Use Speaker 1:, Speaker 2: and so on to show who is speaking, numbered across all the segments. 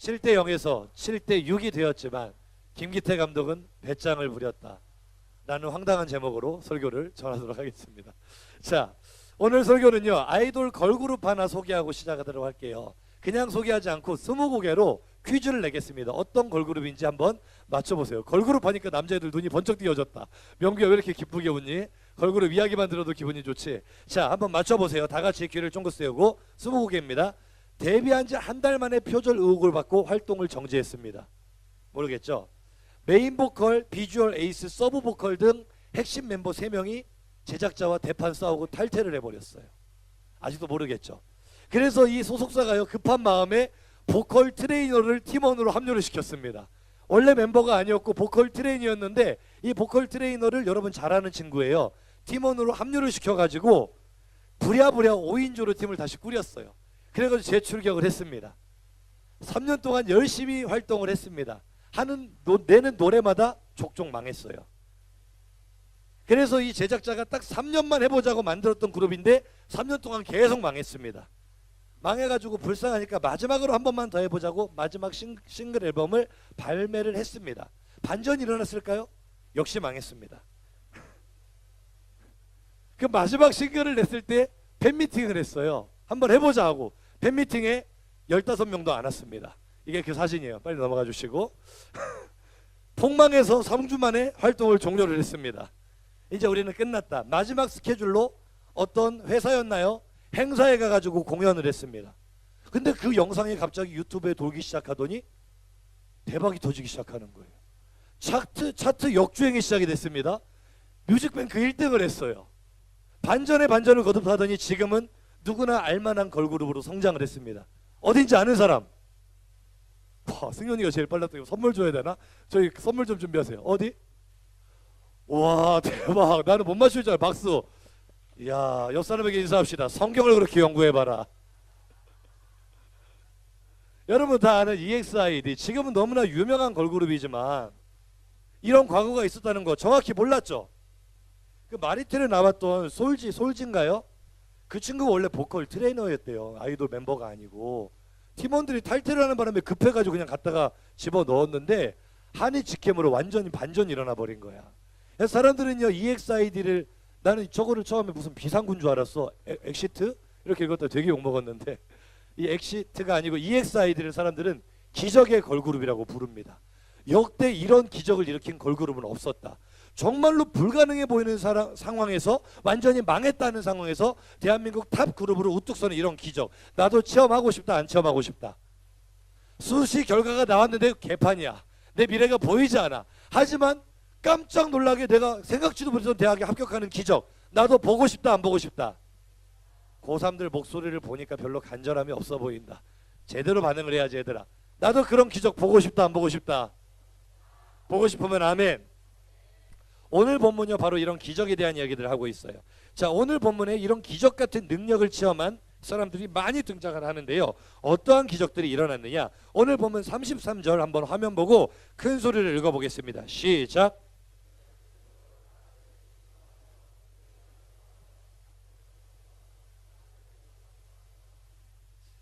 Speaker 1: 7대 0에서 7대 6이 되었지만 김기태 감독은 배짱을 부렸다 라는 황당한 제목으로 설교를 전하도록 하겠습니다. 자, 오늘 설교는요, 아이돌 걸그룹 하나 소개하고 시작하도록 할게요. 그냥 소개하지 않고 20곡으로 퀴즈를 내겠습니다. 어떤 걸그룹인지 한번 맞춰보세요. 걸그룹 하니까 남자애들 눈이 번쩍 띄어졌다. 명규야 왜 이렇게 기쁘게 웃니? 걸그룹 이야기만 들어도 기분이 좋지. 자, 한번 맞춰보세요. 다 같이 귀를 쫑긋 세우고. 20곡입니다. 데뷔한 지 한 달 만에 표절 의혹을 받고 활동을 정지했습니다. 모르겠죠? 메인 보컬, 비주얼 에이스, 서브 보컬 등 핵심 멤버 3명이 제작자와 대판 싸우고 탈퇴를 해버렸어요. 아직도 모르겠죠? 그래서 이 소속사가요, 급한 마음에 보컬 트레이너를 팀원으로 합류를 시켰습니다. 원래 멤버가 아니었고 보컬 트레이너였는데 이 보컬 트레이너를 여러분 잘 아는 친구예요. 팀원으로 합류를 시켜가지고 부랴부랴 5인조로 팀을 다시 꾸렸어요. 그래가지고 재출격을 했습니다. 3년 동안 열심히 활동을 했습니다. 내는 노래마다 족족 망했어요. 그래서 이 제작자가 딱 3년만 해보자고 만들었던 그룹인데 3년 동안 계속 망했습니다. 망해가지고 불쌍하니까 마지막으로 한 번만 더 해보자고 마지막 싱글 앨범을 발매를 했습니다. 반전이 일어났을까요? 역시 망했습니다. 그 마지막 싱글을 냈을 때 팬미팅을 했어요. 한번 해보자 하고 팬미팅에 15명도 안 왔습니다. 이게 그 사진이에요. 빨리 넘어가 주시고. 폭망해서 3주 만에 활동을 종료를 했습니다. 이제 우리는 끝났다. 마지막 스케줄로 어떤 회사였나요? 행사에 가가지고 공연을 했습니다. 근데 그 영상이 갑자기 유튜브에 돌기 시작하더니 대박이 터지기 시작하는 거예요. 차트 역주행이 시작이 됐습니다. 뮤직뱅크 1등을 했어요. 반전에 반전을 거듭하더니 지금은 누구나 알만한 걸그룹으로 성장을 했습니다. 어딘지 아는 사람? 와, 승현이가 제일 빨랐다. 이거 선물 줘야 되나? 저희 선물 좀 준비하세요. 어디? 와, 대박. 나는 못 맞출 줄 알아. 박수. 이야, 옆 사람에게 인사합시다. 성경을 그렇게 연구해봐라. 여러분 다 아는 EXID. 지금은 너무나 유명한 걸그룹이지만 이런 과거가 있었다는 거 정확히 몰랐죠? 그 마리텔에 나왔던 솔지인가요? 그 친구가 원래 보컬 트레이너였대요. 아이돌 멤버가 아니고. 팀원들이 탈퇴를 하는 바람에 급해가지고 그냥 갖다가 집어넣었는데 한이 직캠으로 완전히 반전이 일어나 버린 거야. 그래서 사람들은요, EXID를 나는 저거를 처음에 무슨 비상군 줄 알았어. 엑시트? 이렇게 읽었다 되게 욕먹었는데 이 엑시트가 아니고 EXID를 사람들은 기적의 걸그룹이라고 부릅니다. 역대 이런 기적을 일으킨 걸그룹은 없었다. 정말로 불가능해 보이는 상황에서 완전히 망했다는 상황에서 대한민국 탑 그룹으로 우뚝 서는 이런 기적. 나도 체험하고 싶다, 안 체험하고 싶다. 수시 결과가 나왔는데 개판이야. 내 미래가 보이지 않아. 하지만 깜짝 놀라게 내가 생각지도 못했던 대학에 합격하는 기적. 나도 보고 싶다, 안 보고 싶다. 고3들 목소리를 보니까 별로 간절함이 없어 보인다. 제대로 반응을 해야지 얘들아. 나도 그런 기적 보고 싶다, 안 보고 싶다. 보고 싶으면 아멘. 오늘 본문은요, 바로 이런 기적에 대한 이야기들을 하고 있어요. 자, 오늘 본문에 이런 기적 같은 능력을 체험한 사람들이 많이 등장을 하는데요. 어떠한 기적들이 일어났느냐? 오늘 본문 33절 한번 화면 보고 큰 소리를 읽어보겠습니다. 시작.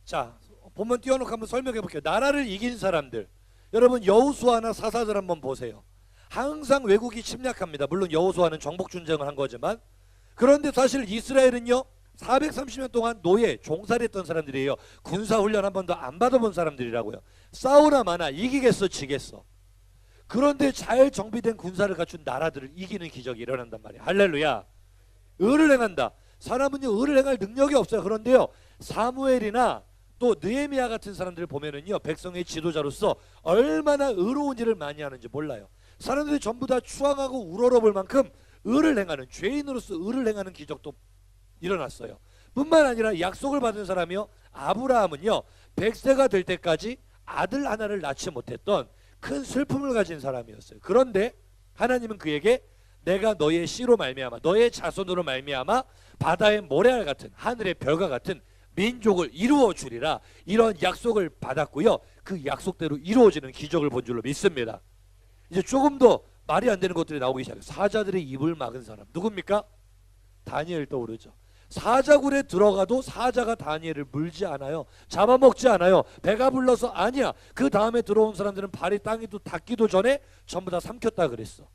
Speaker 1: 자, 본문 띄워놓고 한번 설명해 볼게요. 나라를 이긴 사람들. 여러분 여호수아나 사사들 한번 보세요. 항상 외국이 침략합니다. 물론 여호수아는 정복전쟁을 한 거지만, 그런데 사실 이스라엘은요 430년 동안 노예, 종살이 했던 사람들이에요. 군사훈련 한 번도 안 받아본 사람들이라고요. 싸우나 마나 이기겠어 지겠어. 그런데 잘 정비된 군사를 갖춘 나라들을 이기는 기적이 일어난단 말이에요. 할렐루야. 의를 행한다. 사람은요 의를 행할 능력이 없어요. 그런데요 사무엘이나 또 느헤미야 같은 사람들을 보면은요 백성의 지도자로서 얼마나 의로운 일을 많이 하는지 몰라요. 사람들이 전부 다 추앙하고 우러러볼 만큼 의를 행하는, 죄인으로서 의를 행하는 기적도 일어났어요. 뿐만 아니라 약속을 받은 사람이요 아브라함은요 100세가 될 때까지 아들 하나를 낳지 못했던 큰 슬픔을 가진 사람이었어요. 그런데 하나님은 그에게 내가 너의 씨로 말미암아, 너의 자손으로 말미암아 바다의 모래알 같은, 하늘의 별과 같은 민족을 이루어 주리라, 이런 약속을 받았고요. 그 약속대로 이루어지는 기적을 본 줄로 믿습니다. 이제 조금 더 말이 안 되는 것들이 나오기 시작해요. 사자들의 입을 막은 사람 누굽니까? 다니엘 떠오르죠. 사자굴에 들어가도 사자가 다니엘을 물지 않아요. 잡아먹지 않아요. 배가 불러서 아니야. 그 다음에 들어온 사람들은 발이 땅에도 닿기도 전에 전부 다 삼켰다 그랬어.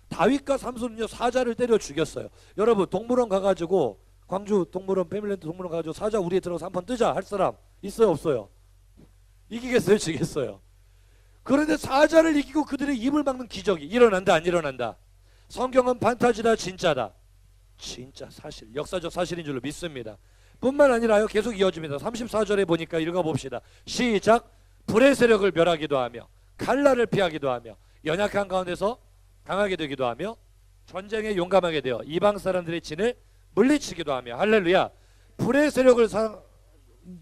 Speaker 1: 다윗과 삼손은요 사자를 때려 죽였어요. 여러분 동물원 가가지고 광주 동물원 패밀랜드 동물원 가가지고 사자 우리에 들어가서 한번 뜨자 할 사람 있어요 없어요? 이기겠어요 지겠어요? 그런데 사자를 이기고 그들의 입을 막는 기적이 일어난다 안 일어난다? 성경은 판타지다 진짜다? 진짜 사실 역사적 사실인 줄로 믿습니다. 뿐만 아니라요 계속 이어집니다. 34절에 보니까 읽어봅시다. 시작. 불의 세력을 멸하기도 하며 칼날을 피하기도 하며 연약한 가운데서 강하게 되기도 하며 전쟁에 용감하게 되어 이방 사람들의 진을 물리치기도 하며. 할렐루야. 불의 세력을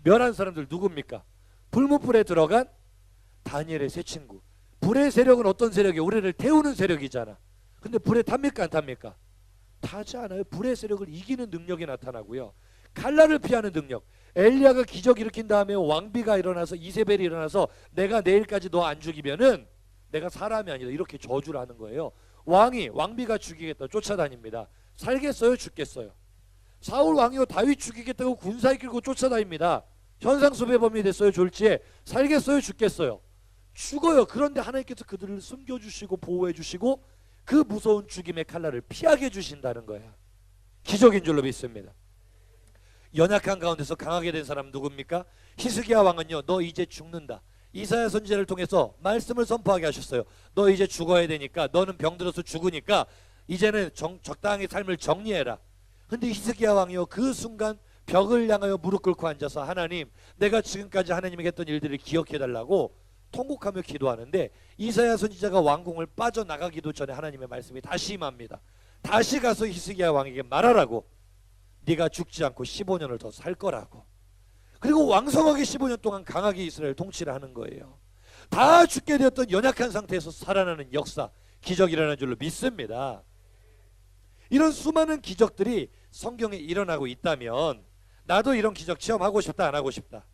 Speaker 1: 멸한 사람들 누굽니까? 불못불에 들어간 다니엘의 세 친구. 불의 세력은 어떤 세력이에요? 우리를 태우는 세력이잖아. 근데 불에 탑니까 안 탑니까? 타지 않아요. 불의 세력을 이기는 능력이 나타나고요. 칼날을 피하는 능력. 엘리야가 기적 일으킨 다음에 왕비가 일어나서 이세벨이 일어나서 내가 내일까지 너 안 죽이면은 내가 사람이 아니다 이렇게 저주를 하는 거예요. 왕비가 죽이겠다 쫓아다닙니다. 살겠어요 죽겠어요? 사울 왕이요 다윗 죽이겠다고 군사 이끌고 쫓아다닙니다. 현상수배범이 됐어요 졸지에? 살겠어요 죽겠어요? 죽어요. 그런데 하나님께서 그들을 숨겨주시고 보호해주시고 그 무서운 죽임의 칼날을 피하게 해주신다는 거야. 기적인 줄로 믿습니다. 연약한 가운데서 강하게 된 사람 누굽니까? 히스기야 왕은요 너 이제 죽는다. 이사야 선지자를 통해서 말씀을 선포하게 하셨어요. 너 이제 죽어야 되니까 너는 병들어서 죽으니까 이제는 적당히 삶을 정리해라. 근데 히스기야 왕이요 그 순간 벽을 향하여 무릎 꿇고 앉아서 하나님 내가 지금까지 하나님에게 했던 일들을 기억해달라고 통곡하며 기도하는데 이사야 선지자가 왕궁을 빠져나가기도 전에 하나님의 말씀이 다시 임합니다. 다시 가서 히스기야 왕에게 말하라고. 네가 죽지 않고 15년을 더 살 거라고. 그리고 왕성하게 15년 동안 강하게 이스라엘 통치를 하는 거예요. 다 죽게 되었던 연약한 상태에서 살아나는 역사, 기적이 일어나는 줄로 믿습니다. 이런 수많은 기적들이 성경에 일어나고 있다면 나도 이런 기적 체험하고 싶다 안 하고 싶다?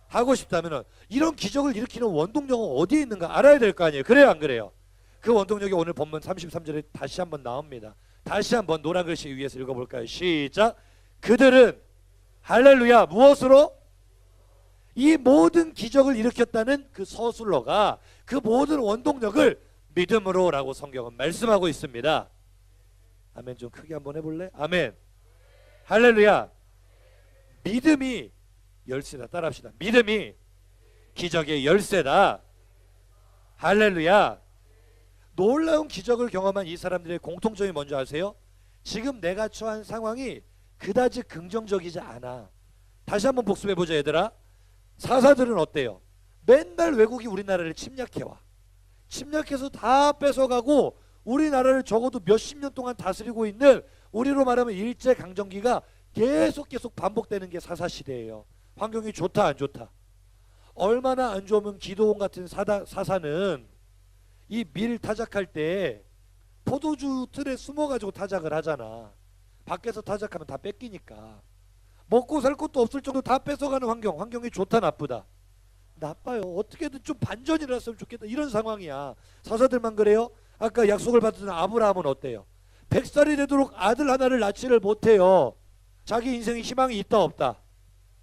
Speaker 1: 하고 싶다면 이런 기적을 일으키는 원동력은 어디에 있는가 알아야 될 거 아니에요. 그래요 안 그래요? 그 원동력이 오늘 본문 33절에 다시 한번 나옵니다. 다시 한번 노란 글씨 위에서 읽어볼까요? 시작. 그들은 할렐루야 무엇으로? 이 모든 기적을 일으켰다는 그 서술러가 그 모든 원동력을 믿음으로 라고 성경은 말씀하고 있습니다. 아멘. 좀 크게 한번 해볼래? 아멘. 할렐루야. 믿음이 열쇠다. 따라합시다. 믿음이 기적의 열쇠다. 할렐루야. 놀라운 기적을 경험한 이 사람들의 공통점이 뭔지 아세요? 지금 내가 처한 상황이 그다지 긍정적이지 않아. 다시 한번 복습해보자 얘들아. 사사들은 어때요? 맨날 외국이 우리나라를 침략해와. 침략해서 다 뺏어가고 우리나라를 적어도 몇십 년 동안 다스리고 있는 우리로 말하면 일제강점기가 계속 반복되는 게 사사시대예요. 환경이 좋다 안 좋다? 얼마나 안 좋으면 기도원 같은 사사는 이 밀 타작할 때 포도주 틀에 숨어가지고 타작을 하잖아. 밖에서 타작하면 다 뺏기니까. 먹고 살 것도 없을 정도 다 뺏어가는 환경이 좋다 나쁘다? 나빠요. 어떻게든 좀 반전이 일어났으면 좋겠다 이런 상황이야. 사사들만 그래요? 아까 약속을 받은 아브라함은 어때요? 100살이 되도록 아들 하나를 낳지를 못해요. 자기 인생에 희망이 있다 없다?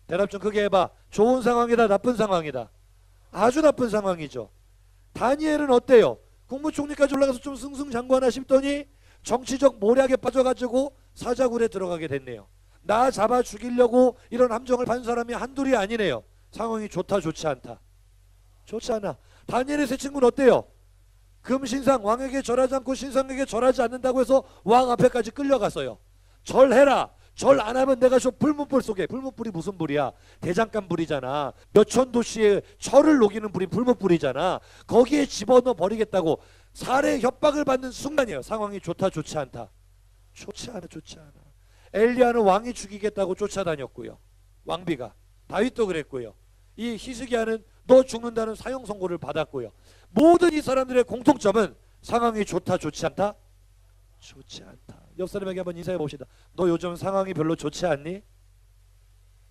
Speaker 1: 대답 좀 크게 해봐. 좋은 상황이다 나쁜 상황이다? 아주 나쁜 상황이죠. 다니엘은 어때요? 국무총리까지 올라가서 좀 승승장구하나 싶더니 정치적 모략에 빠져가지고 사자굴에 들어가게 됐네요. 나 잡아 죽이려고 이런 함정을 판 사람이 한둘이 아니네요. 상황이 좋다 좋지 않다? 좋지 않아. 다니엘의 세 친구는 어때요? 금신상 왕에게 절하지 않고 신상에게 절하지 않는다고 해서 왕 앞에까지 끌려갔어요. 절해라. 절 안 하면 내가 저 불문불 속에. 불문불이 무슨 불이야? 대장간 불이잖아. 몇천 도시의 철을 녹이는 불이 불문불이잖아. 거기에 집어넣어 버리겠다고 살해 협박을 받는 순간이에요. 상황이 좋다 좋지 않다? 좋지 않아 좋지 않아. 엘리야는 왕이 죽이겠다고 쫓아다녔고요. 왕비가. 다윗도 그랬고요. 이 히스기야는 너 죽는다는 사형 선고를 받았고요. 모든 이 사람들의 공통점은 상황이 좋다 좋지 않다? 좋지 않다. 옆 사람에게 한번 인사해 봅시다. 너 요즘 상황이 별로 좋지 않니?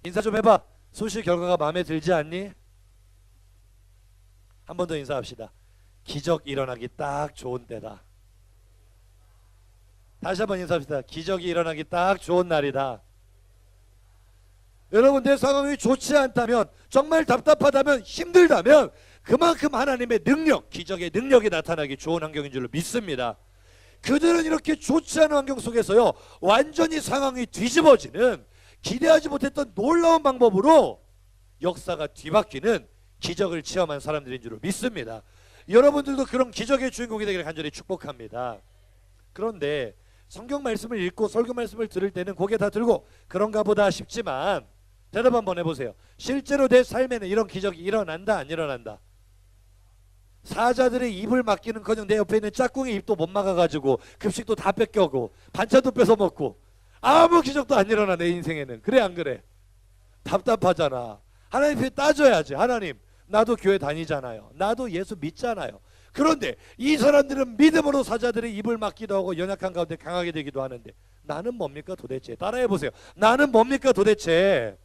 Speaker 1: 인사 좀 해봐. 수시 결과가 마음에 들지 않니? 한 번 더 인사합시다. 기적 일어나기 딱 좋은 때다. 다시 한번 인사합시다. 기적이 일어나기 딱 좋은 날이다. 여러분, 내 상황이 좋지 않다면, 정말 답답하다면, 힘들다면 그만큼 하나님의 능력, 기적의 능력이 나타나기 좋은 환경인 줄로 믿습니다. 그들은 이렇게 좋지 않은 환경 속에서요, 완전히 상황이 뒤집어지는, 기대하지 못했던 놀라운 방법으로 역사가 뒤바뀌는 기적을 체험한 사람들인 줄로 믿습니다. 여러분들도 그런 기적의 주인공이 되기를 간절히 축복합니다. 그런데 성경 말씀을 읽고 설교 말씀을 들을 때는 고개 다 들고 그런가 보다 싶지만, 대답 한번 해보세요. 실제로 내 삶에는 이런 기적이 일어난다, 안 일어난다? 사자들의 입을 막기는커녕 내 옆에 있는 짝꿍의 입도 못 막아가지고 급식도 다 뺏겨고 반찬도 뺏어 먹고 아무 기적도 안 일어나, 내 인생에는. 그래 안 그래? 답답하잖아. 하나님 앞에 따져야지. 하나님, 나도 교회 다니잖아요. 나도 예수 믿잖아요. 그런데 이 사람들은 믿음으로 사자들의 입을 막기도 하고 연약한 가운데 강하게 되기도 하는데, 나는 뭡니까 도대체? 따라해보세요. 나는 뭡니까 도대체?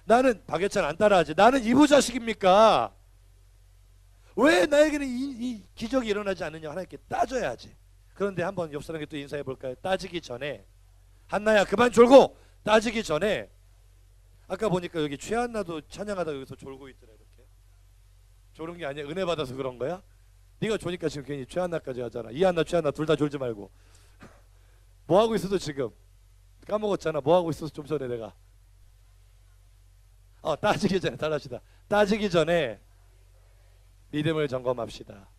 Speaker 1: 나는, 박예찬 안 따라하지. 나는 이부자식입니까? 왜 나에게는 이 기적이 일어나지 않느냐, 하나님께 따져야지. 그런데 한번 옆 사람에게 또 인사해 볼까요? 따지기 전에, 한나야 그만 졸고, 따지기 전에, 아까 보니까 여기 최한나도 찬양하다 여기서 졸고 있더라. 이렇게 졸은 게 아니야. 은혜 받아서 그런 거야? 네가 조니까 지금 괜히 최한나까지 하잖아. 이한나 최한나 둘 다 졸지 말고. 뭐 하고 있어도 지금 까먹었잖아. 뭐 하고 있어서 좀 전에 내가 따지기 전에, 따라합시다. 따지기 전에 믿음을 점검합시다.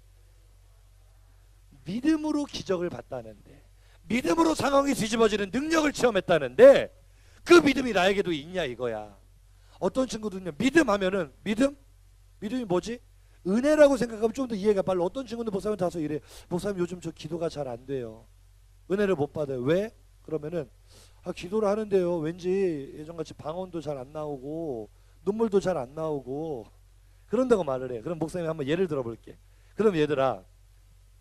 Speaker 1: 믿음으로 기적을 봤다는데, 믿음으로 상황이 뒤집어지는 능력을 체험했다는데, 그 믿음이 나에게도 있냐 이거야. 어떤 친구들은요, 믿음 하면은, 믿음이 뭐지? 은혜라고 생각하면 좀 더 이해가 빨라. 어떤 친구는 목사님 다서 이래. 목사님 요즘 저 기도가 잘 안 돼요. 은혜를 못 받아요. 왜? 그러면은 기도를 하는데요, 왠지 예전같이 방언도 잘 안 나오고 눈물도 잘 안 나오고 그런다고 말을 해. 그럼 목사님이 한번 예를 들어볼게. 그럼 얘들아,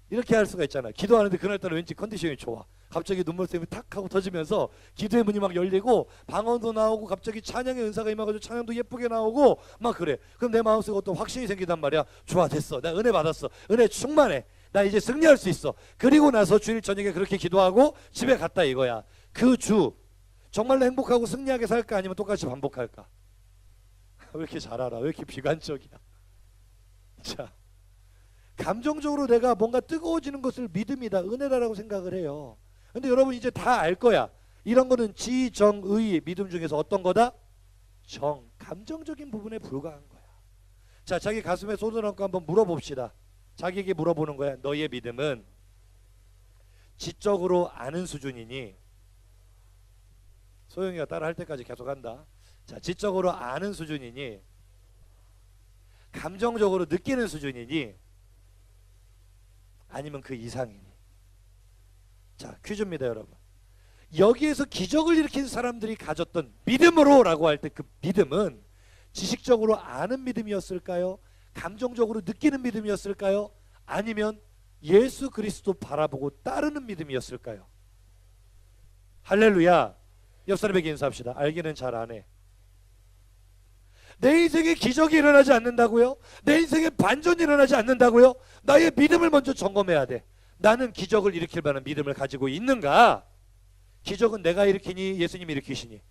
Speaker 1: 이렇게 할 수가 있잖아. 기도하는데 그날따라 왠지 컨디션이 좋아. 갑자기 눈물샘이 탁 하고 터지면서 기도의 문이 막 열리고 방언도 나오고 갑자기 찬양의 은사가 임해가지고 찬양도 예쁘게 나오고 막 그래. 그럼 내 마음속에 어떤 확신이 생기단 말이야. 좋아, 됐어. 나 은혜 받았어. 은혜 충만해. 나 이제 승리할 수 있어. 그리고 나서 주일 저녁에 그렇게 기도하고 집에 갔다 이거야. 그 주 정말로 행복하고 승리하게 살까, 아니면 똑같이 반복할까? 왜 이렇게 잘 알아? 왜 이렇게 비관적이야? 자, 감정적으로 내가 뭔가 뜨거워지는 것을 믿음이다, 은혜라고 생각을 해요. 근데 여러분 이제 다 알 거야. 이런 거는 지정의 믿음 중에서 어떤 거다? 감정적인 부분에 불과한 거야. 자, 자기 가슴에 손을 얹고 한번 물어봅시다. 자기에게 물어보는 거야. 너의 믿음은 지적으로 아는 수준이니, 소영이가 따라 할 때까지 계속 한다. 자, 지적으로 아는 수준이니, 감정적으로 느끼는 수준이니, 아니면 그 이상이니. 자, 퀴즈입니다 여러분. 여기에서 기적을 일으킨 사람들이 가졌던 믿음으로 라고 할 때 그 믿음은 지식적으로 아는 믿음이었을까요? 감정적으로 느끼는 믿음이었을까요? 아니면 예수 그리스도 바라보고 따르는 믿음이었을까요? 할렐루야. 옆 사람에게 인사합시다. 알기는 잘 안 해. 내 인생에 기적이 일어나지 않는다고요? 내 인생에 반전이 일어나지 않는다고요? 나의 믿음을 먼저 점검해야 돼. 나는 기적을 일으킬 만한 믿음을 가지고 있는가? 기적은 내가 일으키니 예수님이 일으키시니?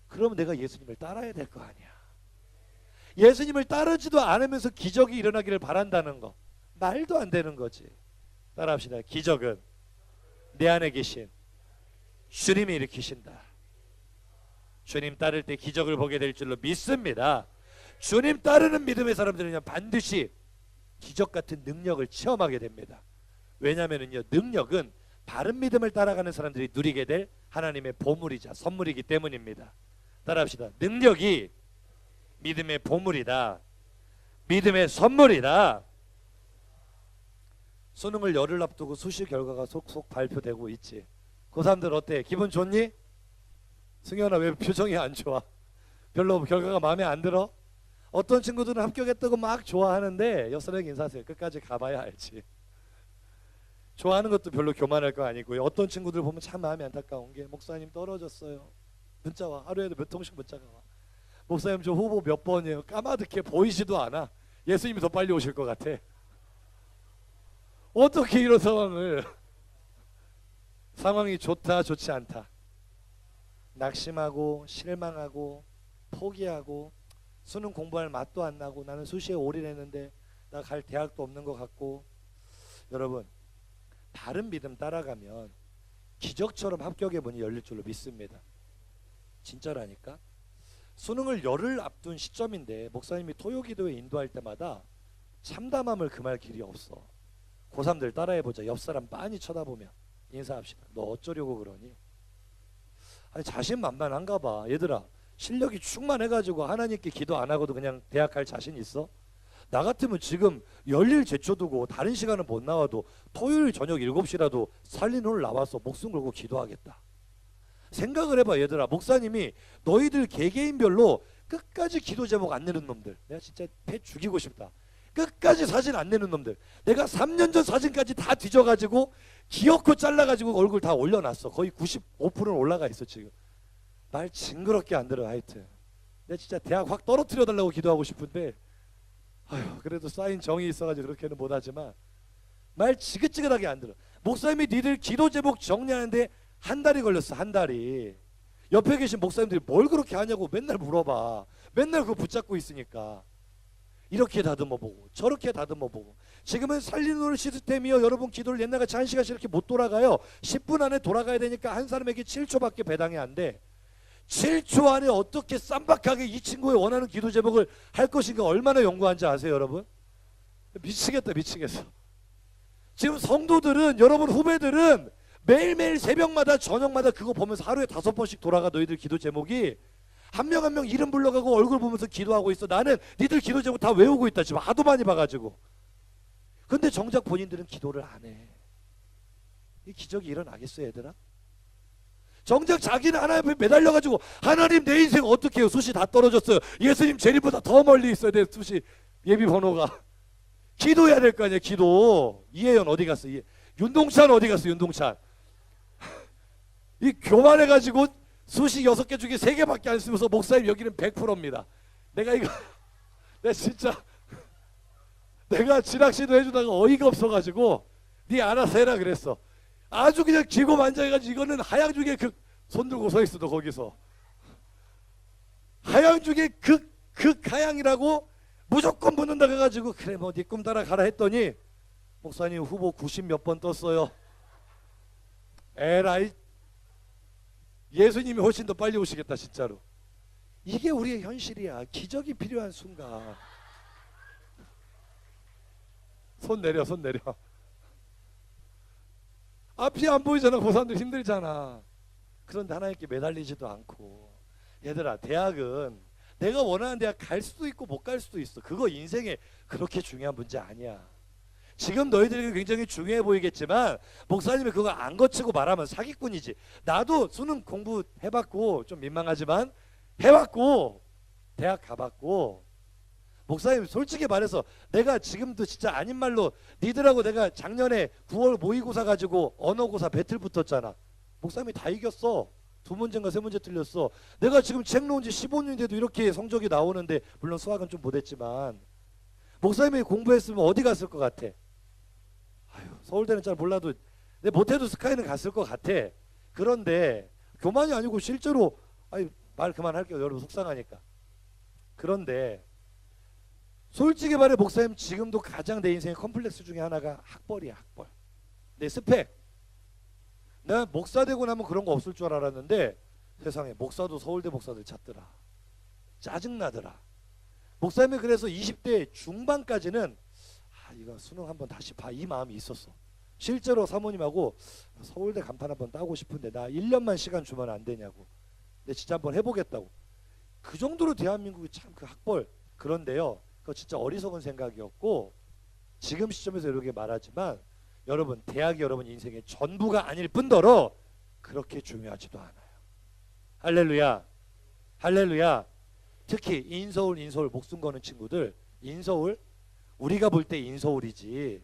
Speaker 1: 그러면 내가 예수님을 따라야 될 거 아니야. 예수님을 따르지도 않으면서 기적이 일어나기를 바란다는 거, 말도 안 되는 거지. 따라합시다. 기적은 내 안에 계신 주님이 일으키신다. 주님 따를 때 기적을 보게 될 줄로 믿습니다. 주님 따르는 믿음의 사람들은 반드시 기적 같은 능력을 체험하게 됩니다. 왜냐하면요, 능력은 바른 믿음을 따라가는 사람들이 누리게 될 하나님의 보물이자 선물이기 때문입니다. 따라합시다. 능력이 믿음의 보물이다. 믿음의 선물이다. 수능을 열흘 앞두고 수시 결과가 속속 발표되고 있지. 고3들 어때? 기분 좋니? 승현아, 왜 표정이 안 좋아? 별로 결과가 마음에 안 들어? 어떤 친구들은 합격했다고 막 좋아하는데 옆사람에게 인사하세요. 끝까지 가봐야 알지. 좋아하는 것도 별로 교만할 거 아니고요. 어떤 친구들 보면 참 마음이 안타까운 게, 목사님 떨어졌어요. 문자 와. 하루에도 몇 통씩 문자가 와. 목사님 저 후보 몇 번이에요. 까마득해 보이지도 않아. 예수님이 더 빨리 오실 것 같아. 어떻게 이런 상황이 좋다 좋지 않다, 낙심하고 실망하고 포기하고 수능 공부할 맛도 안 나고 나는 수시에 올인했는데 나 갈 대학도 없는 것 같고. 여러분, 바른 믿음 따라가면 기적처럼 합격의 문이 열릴 줄로 믿습니다. 진짜라니까. 수능을 열흘 앞둔 시점인데 목사님이 토요기도에 인도할 때마다 참담함을 금할 길이 없어. 고3들 따라해보자. 옆 사람 빤히 쳐다보면 인사합시다. 너 어쩌려고 그러니? 아니 자신만만한가 봐. 얘들아, 실력이 충만해가지고 하나님께 기도 안 하고도 그냥 대학 갈 자신 있어? 나 같으면 지금 열일 제쳐두고 다른 시간은 못 나와도 토요일 저녁 7시라도 살린 오늘 나와서 목숨 걸고 기도하겠다. 생각을 해봐. 얘들아, 목사님이 너희들 개개인별로 끝까지 기도 제목 안 내는 놈들, 내가 진짜 배 죽이고 싶다. 끝까지 사진 안 내는 놈들, 내가 3년 전 사진까지 다 뒤져가지고 기어코 잘라가지고 얼굴 다 올려놨어. 거의 95%는 올라가 있어 지금. 말 징그럽게 안 들어. 하여튼 내가 진짜 대학 확 떨어뜨려 달라고 기도하고 싶은데 아휴, 그래도 쌓인 정이 있어가지고 그렇게는 못하지만 말 지긋지긋하게 안 들어. 목사님이 니들 기도 제목 정리하는데 한 달이 걸렸어. 한 달이. 옆에 계신 목사님들이 뭘 그렇게 하냐고 맨날 물어봐. 맨날 그거 붙잡고 있으니까. 이렇게 다듬어보고 저렇게 다듬어보고. 지금은 살리는 시스템이요. 여러분 기도를 옛날같이 1시간씩 이렇게 못 돌아가요. 10분 안에 돌아가야 되니까 한 사람에게 7초밖에 배당이 안 돼. 7초 안에 어떻게 쌈박하게 이 친구의 원하는 기도 제목을 할 것인가 얼마나 연구한지 아세요 여러분? 미치겠다 미치겠어. 지금 성도들은, 여러분 후배들은 매일매일 새벽마다 저녁마다 그거 보면서 하루에 5번씩 돌아가. 너희들 기도 제목이 한 명 한 명 이름 불러가고 얼굴 보면서 기도하고 있어. 나는 니들 기도 제목 다 외우고 있다 지금. 하도 많이 봐가지고. 근데 정작 본인들은 기도를 안 해. 이 기적이 일어나겠어요 얘들아? 정작 자기는 하나님 앞에 매달려가지고 하나님 내 인생 어떻게 해요? 수시 다 떨어졌어요. 예수님 재림보다 더 멀리 있어야 돼. 수시 예비 번호가. 기도해야 될 거 아니야. 기도. 이혜연 어디 갔어? 윤동찬 어디 갔어? 윤동찬. 이 교만해가지고 수시 6개 중에 3개밖에 안 쓰면서 목사님 여기는 100%입니다. 내가 진짜 내가 지락시도 해주다가 어이가 없어가지고 네 알아서 해라 그랬어. 아주 그냥 기고만장해가지고 이거는 하양 중에 손 들고 서 있어. 너 거기서 하양 중에 하양이라고 무조건 붙는다 해가지고 그래 뭐 네 꿈 따라가라 했더니 목사님 후보 90 몇 번 떴어요. 에라이, 예수님이 훨씬 더 빨리 오시겠다 진짜로. 이게 우리의 현실이야. 기적이 필요한 순간. 손 내려 손 내려. 앞이 안 보이잖아. 고3들 힘들잖아. 그런데 하나님께 매달리지도 않고. 얘들아, 대학은 내가 원하는 대학 갈 수도 있고 못 갈 수도 있어. 그거 인생에 그렇게 중요한 문제 아니야. 지금 너희들에게 굉장히 중요해 보이겠지만 목사님이 그거 안 거치고 말하면 사기꾼이지. 나도 수능 공부 해봤고 좀 민망하지만 해봤고 대학 가봤고. 목사님 솔직히 말해서 내가 지금도 진짜 아닌 말로 니들하고 내가 작년에 9월 모의고사 가지고 언어고사 배틀 붙었잖아. 목사님이 다 이겼어. 2문제인가 3문제 틀렸어. 내가 지금 책 놓은 지 15년이 돼도 이렇게 성적이 나오는데, 물론 수학은 좀 못했지만 목사님이 공부했으면 어디 갔을 것 같아? 아유, 서울대는 잘 몰라도 내 못해도 스카이는 갔을 것 같아. 그런데 교만이 아니고 실제로, 아니 말 그만할게요 여러분 속상하니까. 그런데 솔직히 말해 목사님 지금도 가장 내 인생의 컴플렉스 중에 하나가 학벌이야. 학벌. 내 스펙. 내가 목사 되고 나면 그런 거 없을 줄 알았는데 세상에 목사도 서울대 목사들 찾더라. 짜증나더라. 목사님이 그래서 20대 중반까지는 이거 수능 한번 다시 봐 이 마음이 있었어. 실제로 사모님하고 서울대 간판 한번 따고 싶은데 나 1년만 시간 주면 안 되냐고. 근데 진짜 한번 해보겠다고. 그 정도로 대한민국이 참 그 학벌. 그런데요, 그거 진짜 어리석은 생각이었고 지금 시점에서 이렇게 말하지만 여러분 대학이 여러분 인생의 전부가 아닐 뿐더러 그렇게 중요하지도 않아요. 할렐루야. 할렐루야. 특히 인서울 목숨 거는 친구들, 인서울 우리가 볼 때 인서울이지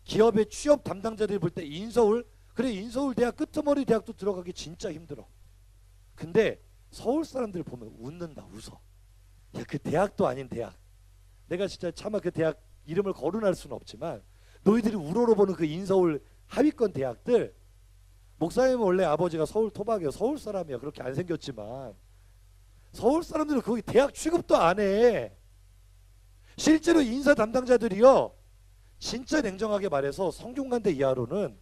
Speaker 1: 기업의 취업 담당자들이 볼 때 인서울, 그래 인서울 대학 끄트머리 대학도 들어가기 진짜 힘들어. 근데 서울 사람들 보면 웃는다. 웃어. 야, 그 대학도 아닌 대학. 내가 진짜 차마 그 대학 이름을 거론할 수는 없지만 너희들이 우러러보는 그 인서울 하위권 대학들 목사님은 원래 아버지가 서울 토박이에요. 서울 사람이야. 그렇게 안 생겼지만 서울 사람들은 거기 대학 취급도 안 해. 실제로 인사 담당자들이요, 진짜 냉정하게 말해서 성균관대 이하로는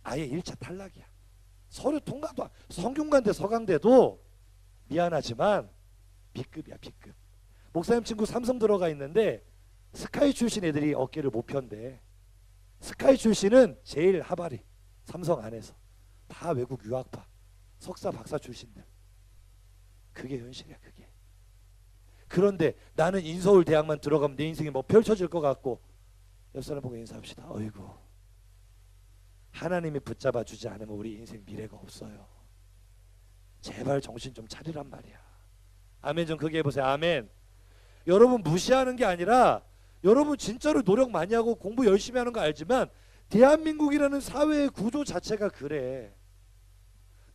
Speaker 1: 아예 1차 탈락이야. 서류 통과도 성균관대 서강대도 미안하지만 B급이야, B급. 목사님 친구 삼성 들어가 있는데 스카이 출신 애들이 어깨를 못 편대. 스카이 출신은 제일 하바리, 삼성 안에서 다 외국 유학파, 석사 박사 출신들. 그게 현실이야, 그게. 그런데 나는 인서울 대학만 들어가면 내 인생이 뭐 펼쳐질 것 같고, 옆 사람 보고 인사합시다. 어이구, 하나님이 붙잡아 주지 않으면 우리 인생 미래가 없어요. 제발 정신 좀 차리란 말이야. 아멘 좀 크게 해보세요. 아멘. 여러분 무시하는 게 아니라 여러분 진짜로 노력 많이 하고 공부 열심히 하는 거 알지만 대한민국이라는 사회의 구조 자체가 그래.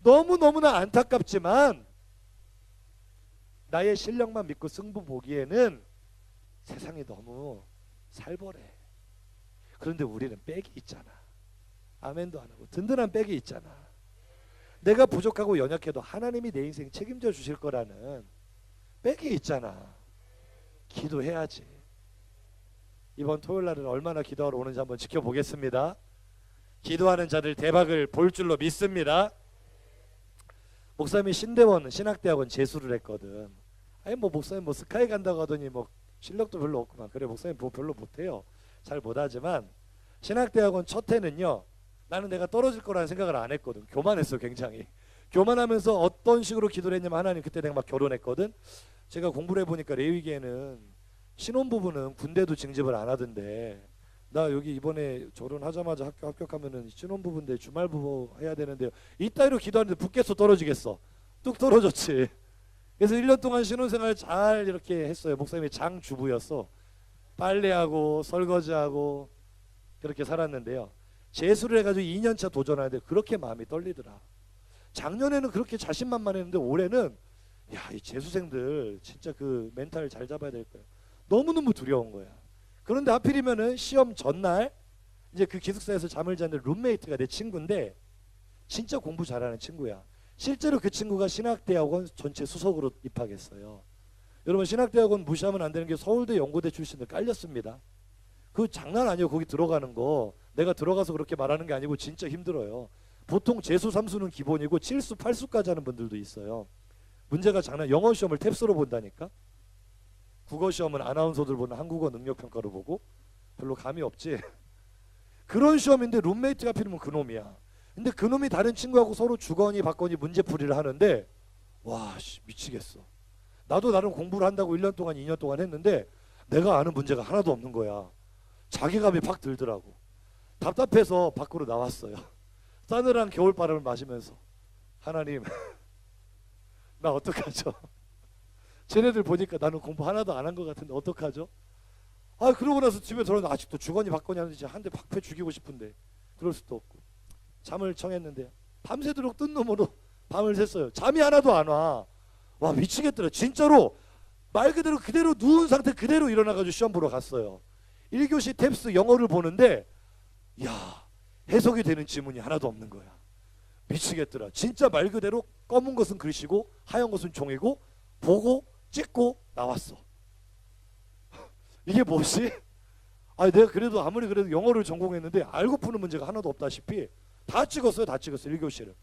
Speaker 1: 너무너무나 안타깝지만 나의 실력만 믿고 승부 보기에는 세상이 너무 살벌해. 그런데 우리는 백이 있잖아. 아멘도 안 하고 든든한 백이 있잖아. 내가 부족하고 연약해도 하나님이 내 인생 책임져 주실 거라는 백이 있잖아. 기도해야지. 이번 토요일 날은 얼마나 기도하러 오는지 한번 지켜보겠습니다. 기도하는 자들 대박을 볼 줄로 믿습니다. 목사님이 신대원 신학대학원 재수를 했거든. 아니 뭐 목사님 뭐 스카이 간다고 하더니 뭐 실력도 별로 없구만. 그래 목사님 뭐 별로 못해요. 잘 못하지만 신학대학원 첫 해는요, 나는 내가 떨어질 거라는 생각을 안 했거든. 교만했어 굉장히. 교만하면서 어떤 식으로 기도를 했냐면, 하나님 그때 내가 막 결혼했거든. 제가 공부를 해보니까 레위기에는 신혼부부는 군대도 징집을 안 하던데, 나 여기 이번에 결혼하자마자 학교 합격하면은 신혼부부인데 주말부부 해야 되는데 이따위로 기도하는데 붙겠어 떨어지겠어? 뚝 떨어졌지. 그래서 1년 동안 신혼생활 잘 이렇게 했어요. 목사님이 장주부였어. 빨래하고 설거지하고 그렇게 살았는데요, 재수를 해가지고 2년차 도전하는데 그렇게 마음이 떨리더라. 작년에는 그렇게 자신만만했는데 올해는 야, 이 재수생들 진짜 그 멘탈 잘 잡아야 될 거야. 너무너무 두려운 거야. 그런데 하필이면은 시험 전날 이제 그 기숙사에서 잠을 자는 룸메이트가 내 친구인데 진짜 공부 잘하는 친구야. 실제로 그 친구가 신학대학원 전체 수석으로 입학했어요. 여러분 신학대학원 무시하면 안 되는 게 서울대 연고대 출신들 깔렸습니다. 그 장난 아니에요. 거기 들어가는 거. 내가 들어가서 그렇게 말하는 게 아니고 진짜 힘들어요. 보통 재수 3수는 기본이고 7수 8수까지 하는 분들도 있어요. 문제가 장난. 영어 시험을 탭스로 본다니까. 국어 시험은 아나운서들 보는 한국어 능력평가로 보고 별로 감이 없지. 그런 시험인데 룸메이트가 필요면 그놈이야. 근데 그놈이 다른 친구하고 서로 주거니 받거니 문제풀이를 하는데 와 미치겠어. 나도 나름 공부를 한다고 1년 동안 2년 동안 했는데 내가 아는 문제가 하나도 없는 거야. 자괴감이 팍 들더라고. 답답해서 밖으로 나왔어요. 싸늘한 겨울바람을 마시면서 하나님 나 어떡하죠? 쟤네들 보니까 나는 공부 하나도 안 한 것 같은데 어떡하죠? 아 그러고 나서 집에 돌아오면 아직도 주거니 받거니 하는데 한 대 박패 죽이고 싶은데 그럴 수도 없고 잠을 청했는데 밤새도록 뜬 놈으로 밤을 샜어요. 잠이 하나도 안 와. 와 미치겠더라. 진짜로 말 그대로 누운 상태 그대로 일어나가지고 시험 보러 갔어요. 1교시 탭스 영어를 보는데 야 해석이 되는 지문이 하나도 없는 거야. 미치겠더라. 진짜 말 그대로 검은 것은 글씨고 하얀 것은 종이고 보고 찍고 나왔어. 이게 뭐지? 아니 내가 그래도 아무리 그래도 영어를 전공했는데 알고 푸는 문제가 하나도 없다시피 다 찍었어요. 다 찍었어요. 1교시를.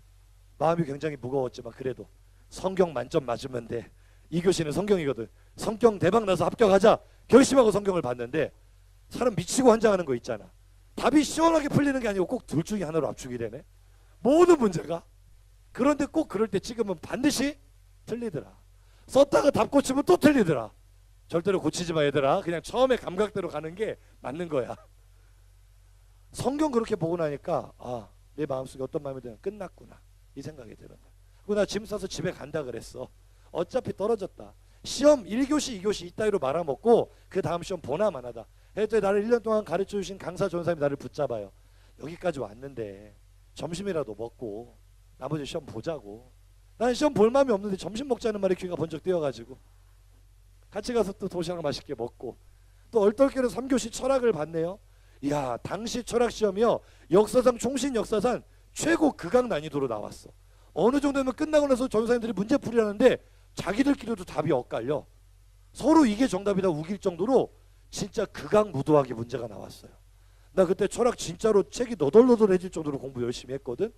Speaker 1: 마음이 굉장히 무거웠지만 그래도 성경 만점 맞으면 돼. 2교시는 성경이거든. 성경 대박 나서 합격하자 결심하고 성경을 봤는데 사람 미치고 환장하는 거 있잖아. 답이 시원하게 풀리는 게 아니고 꼭 둘 중에 하나로 압축이 되네. 모든 문제가. 그런데 꼭 그럴 때 찍으면 반드시 틀리더라. 썼다가 답 고치면 또 틀리더라. 절대로 고치지 마 얘들아. 그냥 처음에 감각대로 가는 게 맞는 거야. 성경 그렇게 보고 나니까 아, 내 마음속에 어떤 마음이 드냐 끝났구나 이 생각이 드는 거야. 그리고 나 짐 싸서 집에 간다 그랬어. 어차피 떨어졌다. 시험 1교시 2교시 이따위로 말아먹고 그 다음 시험 보나마나다. 그랬더니 나를 1년 동안 가르쳐 주신 강사 전사님이 나를 붙잡아요. 여기까지 왔는데 점심이라도 먹고 나머지 시험 보자고. 난 시험 볼 마음이 없는데 점심 먹자는 말에 귀가 번쩍 뛰어가지고 같이 가서 또 도시락 맛있게 먹고 또 얼떨결에 3교시 철학을 봤네요. 이야, 당시 철학 시험이요, 역사상 총신 역사상 최고 극악 난이도로 나왔어. 어느 정도면 끝나고 나서 전사님들이 문제 풀이하는데 자기들끼리도 답이 엇갈려. 서로 이게 정답이다 우길 정도로 진짜 극악무도하게 문제가 나왔어요. 나 그때 철학 진짜로 책이 너덜너덜해질 정도로 공부 열심히 했거든.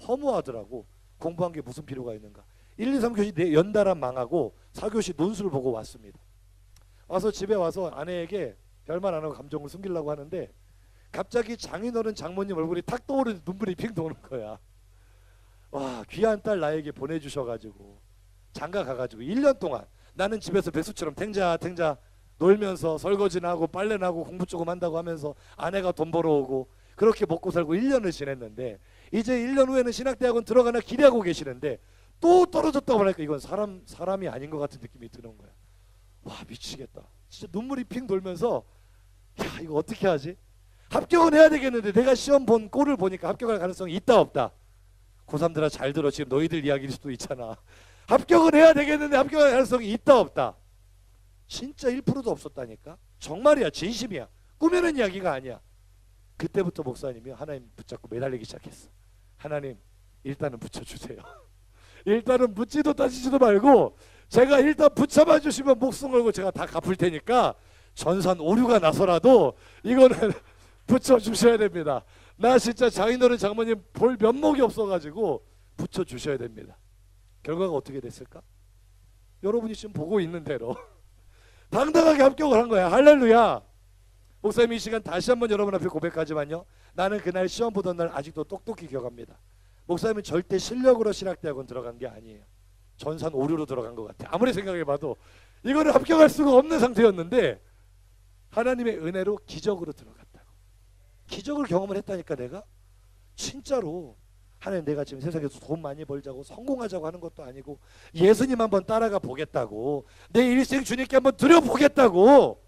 Speaker 1: 허무하더라고. 공부한 게 무슨 필요가 있는가. 1, 2, 3교시 연달아 망하고 4교시 논술을 보고 왔습니다. 와서 집에 와서 아내에게 별말 안 하고 감정을 숨기려고 하는데 갑자기 장인어른 장모님 얼굴이 탁 떠오르는 눈물이 핑 도는 거야. 와, 귀한 딸 나에게 보내주셔가지고 장가 가가지고 1년 동안 나는 집에서 백수처럼 탱자 놀면서 설거지나 하고 빨래나 하고 공부 조금 한다고 하면서 아내가 돈 벌어오고 그렇게 먹고 살고 1년을 지냈는데 이제 1년 후에는 신학대학원 들어가나 기대하고 계시는데 또 떨어졌다고 하니까 이건 사람이 아닌 것 같은 느낌이 드는 거야. 와, 미치겠다. 진짜 눈물이 핑 돌면서 야, 이거 어떻게 하지? 합격은 해야 되겠는데 내가 시험 본 꼴을 보니까 합격할 가능성이 있다 없다? 고3들아 잘 들어. 지금 너희들 이야기일 수도 있잖아. 합격은 해야 되겠는데 합격할 가능성이 있다 없다? 진짜 1%도 없었다니까. 정말이야. 진심이야. 꾸며낸 이야기가 아니야. 그때부터 목사님이 하나님 붙잡고 매달리기 시작했어. 하나님 일단은 붙여주세요. 일단은 묻지도 따지지도 말고 제가 일단 붙잡아 주시면 목숨 걸고 제가 다 갚을 테니까 전산 오류가 나서라도 이거는 붙여주셔야 됩니다. 나 진짜 장인어른 장모님 볼 면목이 없어가지고 붙여주셔야 됩니다. 결과가 어떻게 됐을까? 여러분이 지금 보고 있는 대로 당당하게 합격을 한 거야. 할렐루야. 목사님 이 시간 다시 한번 여러분 앞에 고백하지만요, 나는 그날 시험 보던 날 아직도 똑똑히 기억합니다. 목사님은 절대 실력으로 신학대학원 들어간 게 아니에요. 전산 오류로 들어간 것 같아. 아무리 생각해봐도 이거는 합격할 수가 없는 상태였는데 하나님의 은혜로 기적으로 들어갔다고. 기적을 경험을 했다니까. 내가 진짜로 하나님, 내가 지금 세상에서 돈 많이 벌자고 성공하자고 하는 것도 아니고 예수님 한번 따라가 보겠다고, 내 일생 주님께 한번 드려보겠다고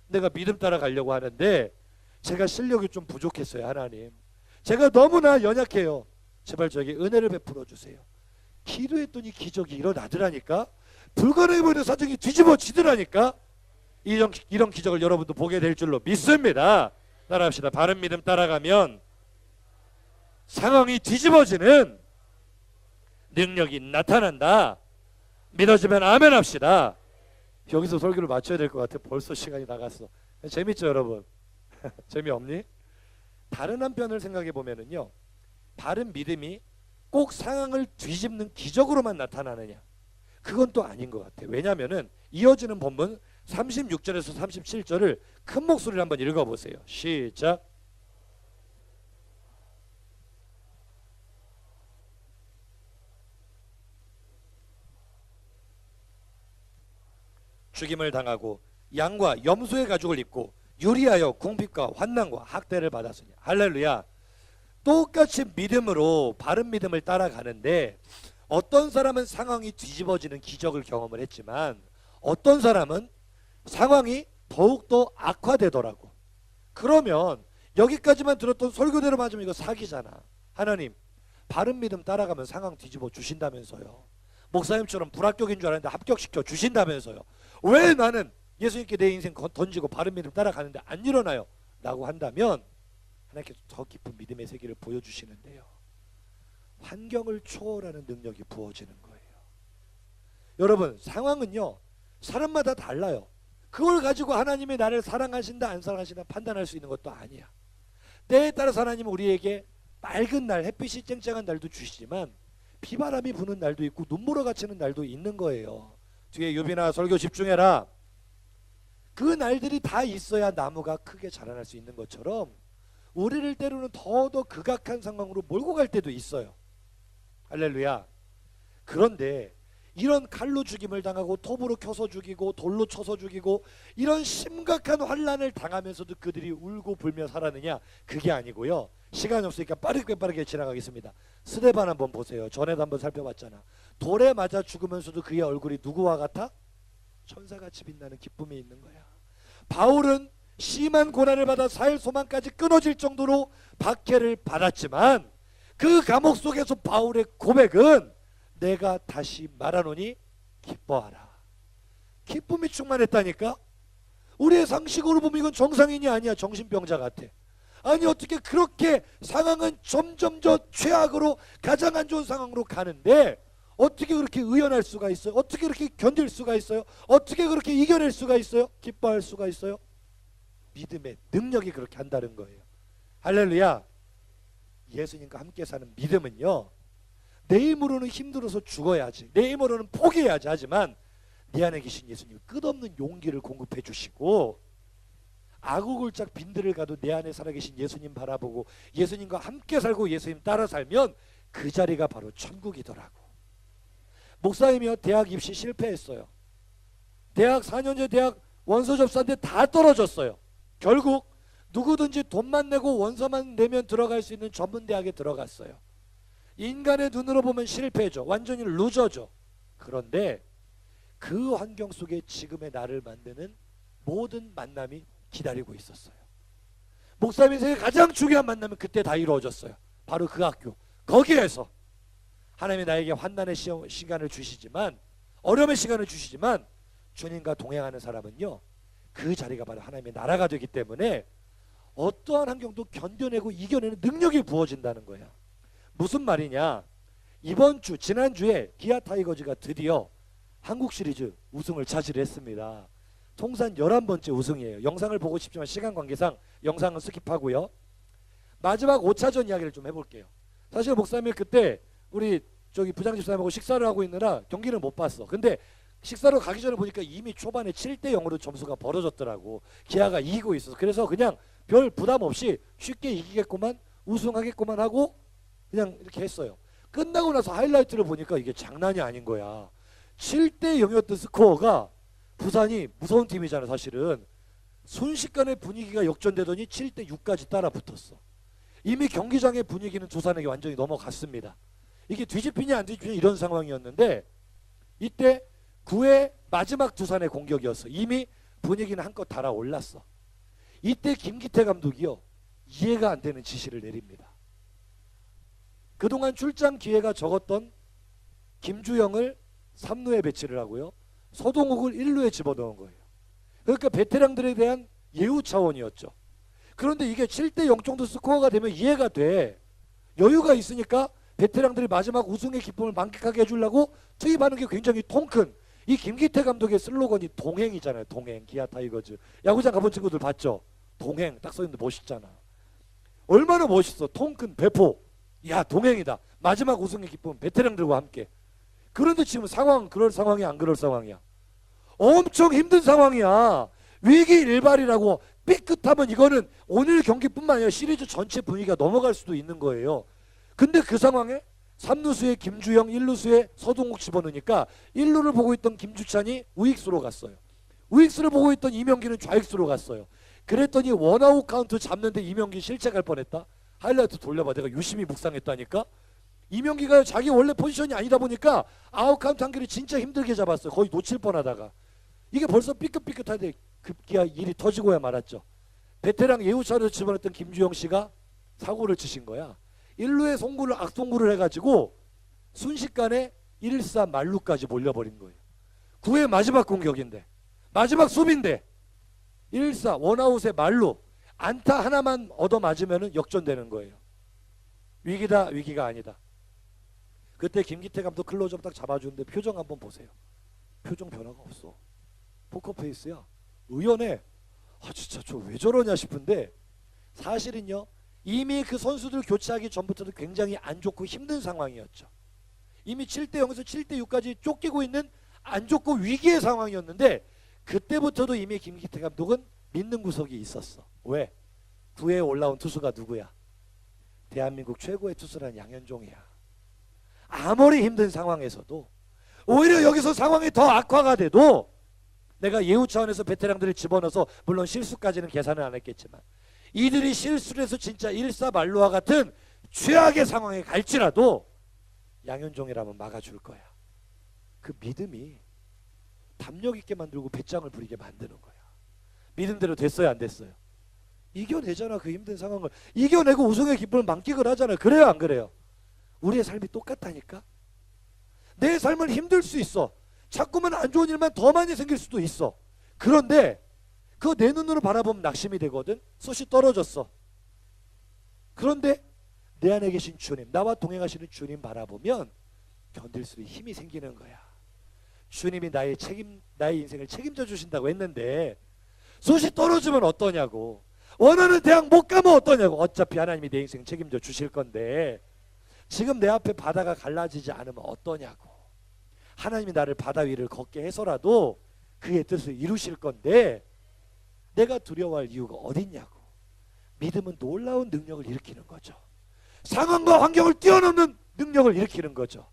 Speaker 1: 내가 믿음 따라가려고 하는데 제가 실력이 좀 부족했어요. 하나님, 제가 너무나 연약해요. 제발 저에게 은혜를 베풀어 주세요. 기도했더니 기적이 일어나더라니까. 불가능해 보이는 사정이 뒤집어지더라니까. 이런 기적을 여러분도 보게 될 줄로 믿습니다. 따라합시다. 바른 믿음 따라가면 상황이 뒤집어지는 능력이 나타난다. 믿어지면 아멘 합시다. 여기서 설교를 마쳐야 될 것 같아. 벌써 시간이 나갔어. 재밌죠 여러분? 재미없니? 다른 한편을 생각해 보면은요, 바른 믿음이 꼭 상황을 뒤집는 기적으로만 나타나느냐, 그건 또 아닌 것 같아요. 왜냐하면은 이어지는 본문 36절에서 37절을 큰 목소리로 한번 읽어보세요. 시작. 죽임을 당하고 양과 염소의 가죽을 입고 유리하여 궁핍과 환난과 학대를 받았으니. 할렐루야. 똑같이 믿음으로 바른 믿음을 따라가는데 어떤 사람은 상황이 뒤집어지는 기적을 경험을 했지만 어떤 사람은 상황이 더욱더 악화되더라고. 그러면 여기까지만 들었던 설교대로 맞으면 이거 사기잖아. 하나님, 바른 믿음 따라가면 상황 뒤집어 주신다면서요. 목사님처럼 불합격인 줄 알았는데 합격시켜 주신다면서요. 왜 나는 예수님께 내 인생 던지고 바른 믿음 따라가는데 안 일어나요? 라고 한다면 하나님께서 더 깊은 믿음의 세계를 보여주시는데요, 환경을 초월하는 능력이 부어지는 거예요. 여러분, 상황은요 사람마다 달라요. 그걸 가지고 하나님이 나를 사랑하신다 안 사랑하신다 판단할 수 있는 것도 아니야. 때에 따라서 하나님은 우리에게 맑은 날, 햇빛이 쨍쨍한 날도 주시지만 비바람이 부는 날도 있고 눈보라 갇히는 날도 있는 거예요. 뒤에 유빈아 설교 집중해라. 그 날들이 다 있어야 나무가 크게 자라날 수 있는 것처럼 우리를 때로는 더더 극악한 상황으로 몰고 갈 때도 있어요. 할렐루야. 그런데 이런 칼로 죽임을 당하고 톱으로 켜서 죽이고 돌로 쳐서 죽이고 이런 심각한 환난을 당하면서도 그들이 울고 불며 살았느냐? 그게 아니고요. 시간이 없으니까 빠르게 지나가겠습니다. 스데반 한번 보세요. 전에도 한번 살펴봤잖아. 돌에 맞아 죽으면서도 그의 얼굴이 누구와 같아? 천사같이 빛나는 기쁨이 있는 거야. 바울은 심한 고난을 받아 사일 소망까지 끊어질 정도로 박해를 받았지만 그 감옥 속에서 바울의 고백은 내가 다시 말하노니 기뻐하라. 기쁨이 충만했다니까. 우리의 상식으로 보면 이건 정상인이 아니야. 정신병자 같아. 아니 어떻게 그렇게 상황은 점점 더 최악으로 가장 안 좋은 상황으로 가는데 어떻게 그렇게 의연할 수가 있어요? 어떻게 그렇게 견딜 수가 있어요? 어떻게 그렇게 이겨낼 수가 있어요? 기뻐할 수가 있어요? 믿음의 능력이 그렇게 한다는 거예요. 할렐루야. 예수님과 함께 사는 믿음은요, 내 힘으로는 힘들어서 죽어야지, 내 힘으로는 포기해야지 하지만 내 안에 계신 예수님이 끝없는 용기를 공급해 주시고 아구골짝 빈들을 가도 내 안에 살아계신 예수님 바라보고 예수님과 함께 살고 예수님 따라 살면 그 자리가 바로 천국이더라고. 목사님이요, 대학 입시 실패했어요. 대학 4년제 대학 원서 접수한데 다 떨어졌어요. 결국 누구든지 돈만 내고 원서만 내면 들어갈 수 있는 전문대학에 들어갔어요. 인간의 눈으로 보면 실패죠. 완전히 루저죠. 그런데 그 환경 속에 지금의 나를 만드는 모든 만남이 기다리고 있었어요. 목사님 인생의 가장 중요한 만남은 그때 다 이루어졌어요. 바로 그 학교. 거기에서 하나님이 나에게 환난의 시간을 주시지만, 어려움의 시간을 주시지만 주님과 동행하는 사람은요, 그 자리가 바로 하나님의 나라가 되기 때문에 어떠한 환경도 견뎌내고 이겨내는 능력이 부어진다는 거야. 무슨 말이냐, 이번 주 지난주에 기아 타이거즈가 드디어 한국 시리즈 우승을 차지했습니다. 통산 11번째 우승이에요. 영상을 보고 싶지만 시간 관계상 영상은 스킵하고요. 마지막 5차전 이야기를 좀 해볼게요. 사실 목사님 그때 우리 저기 부장집사님하고 식사를 하고 있느라 경기를 못 봤어. 근데 식사로 가기 전에 보니까 이미 초반에 7대 0으로 점수가 벌어졌더라고. 기아가 이기고 있어서. 그래서 그냥 별 부담 없이 쉽게 이기겠구만, 우승하겠구만 하고 그냥 이렇게 했어요. 끝나고 나서 하이라이트를 보니까 이게 장난이 아닌 거야. 7대 0이었던 스코어가, 부산이 무서운 팀이잖아 사실은. 순식간에 분위기가 역전되더니 7대 6까지 따라 붙었어. 이미 경기장의 분위기는 두산에게 완전히 넘어갔습니다. 이게 뒤집히냐 안 뒤집히냐 이런 상황이었는데 이때 9회 마지막 두산의 공격이었어. 이미 분위기는 한껏 달아올랐어. 이때 김기태 감독이요, 이해가 안 되는 지시를 내립니다. 그동안 출장 기회가 적었던 김주영을 3루에 배치를 하고요, 서동욱을 1루에 집어넣은 거예요. 그러니까 베테랑들에 대한 예우 차원이었죠. 그런데 이게 7대 0 정도 스코어가 되면 이해가 돼. 여유가 있으니까 베테랑들이 마지막 우승의 기쁨을 만끽하게 해주려고 투입하는 게 굉장히 통큰, 이 김기태 감독의 슬로건이 동행이잖아요. 동행. 기아 타이거즈 야구장 가본 친구들 봤죠? 동행 딱 써있는데 멋있잖아. 얼마나 멋있어. 통큰 배포. 야, 동행이다. 마지막 우승의 기쁨 베테랑들과 함께. 그런데 지금 상황 그럴 상황이 안 그럴 상황이야. 엄청 힘든 상황이야. 위기 일발이라고. 삐끗하면 이거는 오늘 경기뿐만 아니라 시리즈 전체 분위기가 넘어갈 수도 있는 거예요. 근데 그 상황에 3루수에 김주영, 1루수에 서동욱 집어넣으니까 1루를 보고 있던 김주찬이 우익수로 갔어요. 우익수를 보고 있던 이명기는 좌익수로 갔어요. 그랬더니 원아웃 카운트 잡는데 이명기 실책할 뻔했다. 하이라이트 돌려봐. 내가 유심히 묵상했다니까. 이명기가 자기 원래 포지션이 아니다 보니까 아웃 카운트 한 개를 진짜 힘들게 잡았어요. 거의 놓칠 뻔하다가. 이게 벌써 삐끗삐끗하대 급기야 일이 터지고야 말았죠. 베테랑 예우차를 집어넣었던 김주영 씨가 사고를 치신 거야. 1루에 송구를 악송구를 해가지고 순식간에 1사 만루까지 몰려버린 거예요. 9회 마지막 공격인데, 마지막 수비인데 1사 원아웃에 만루, 안타 하나만 얻어 맞으면 역전되는 거예요. 위기다, 위기가 아니다. 그때 김기태 감독 클로즈업 딱 잡아주는데 표정 한번 보세요. 표정 변화가 없어. 포커페이스야. 의연해. 아 진짜 저 왜 저러냐 싶은데 사실은요, 이미 그 선수들 교체하기 전부터도 굉장히 안 좋고 힘든 상황이었죠. 이미 7대 0에서 7대 6까지 쫓기고 있는 안 좋고 위기의 상황이었는데 그때부터도 이미 김기태 감독은 믿는 구석이 있었어. 왜? 9회에 올라온 투수가 누구야? 대한민국 최고의 투수란 양현종이야. 아무리 힘든 상황에서도 오히려 여기서 상황이 더 악화가 돼도 내가 예우 차원에서 베테랑들을 집어넣어서 물론 실수까지는 계산을 안 했겠지만 이들이 실수를 해서 진짜 일사만루와 같은 최악의 상황에 갈지라도 양현종이라면 막아줄 거야. 그 믿음이 담력 있게 만들고 배짱을 부리게 만드는 거야. 믿음대로 됐어요, 안 됐어요? 이겨내잖아. 그 힘든 상황을 이겨내고 우승의 기쁨을 만끽을 하잖아요. 그래요, 안 그래요? 우리의 삶이 똑같다니까. 내 삶은 힘들 수 있어. 자꾸만 안 좋은 일만 더 많이 생길 수도 있어. 그런데 그거 내 눈으로 바라보면 낙심이 되거든. 솥이 떨어졌어. 그런데 내 안에 계신 주님, 나와 동행하시는 주님 바라보면 견딜수록 힘이 생기는 거야. 주님이 나의 인생을 책임져 주신다고 했는데 솥이 떨어지면 어떠냐고, 원하는 대학 못 가면 어떠냐고. 어차피 하나님이 내 인생 책임져 주실 건데 지금 내 앞에 바다가 갈라지지 않으면 어떠냐고. 하나님이 나를 바다 위를 걷게 해서라도 그의 뜻을 이루실 건데 내가 두려워할 이유가 어딨냐고. 믿음은 놀라운 능력을 일으키는 거죠. 상황과 환경을 뛰어넘는 능력을 일으키는 거죠.